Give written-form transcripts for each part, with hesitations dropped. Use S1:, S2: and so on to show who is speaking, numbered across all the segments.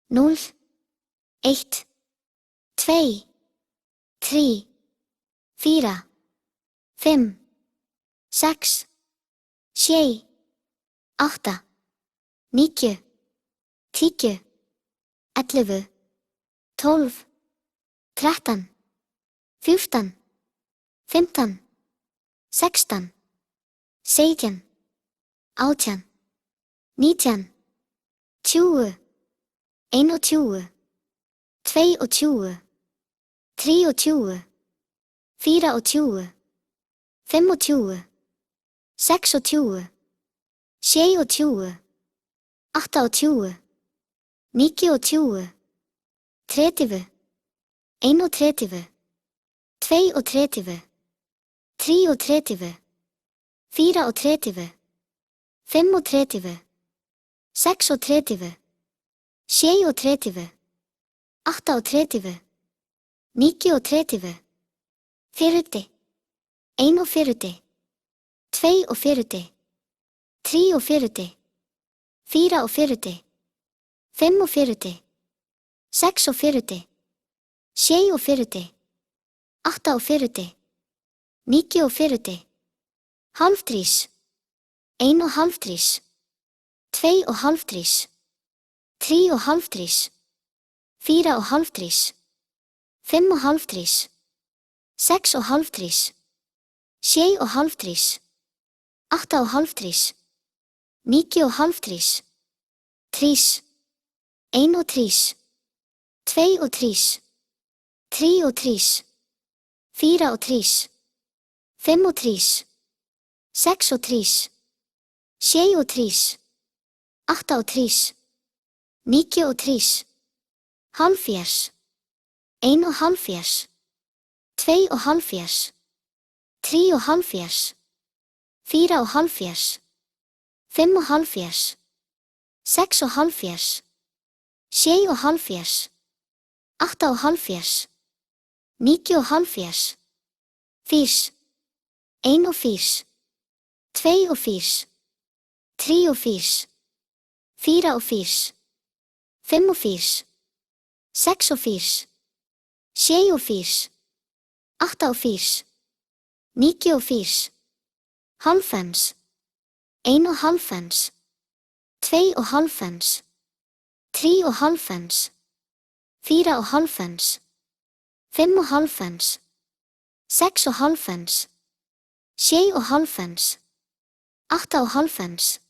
S1: 0, 1, 2, 3, 4, 5, 6, 7, 8, 9, 10, 11, 12, 13, 14, 15, 16, 17, 18, 19, 20, 21, 22, 23, 24, 25, 26, 27, 28, 29, 30, 31, 32, 33, 34, 35, 36, 37, 38, 39, 40, 41, 42, 43, 44, 45, 46, 47, 48, 49, hálftrís, 51, 52, 53, 54, 55, 56, 57, 58, 59, 30, 31, 32, 33, 34, 35, 36, 37, 38, 39, hálfjerds, 51, 52, 53, 54, 55, 56, 57, 58, 59, 40, 41, 42, 43, 44, 45, 46, 47, 48, 49, hálfens, 51, 52, 53, 54, 55, 56, 57,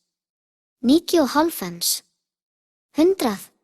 S1: 58, 59, 100.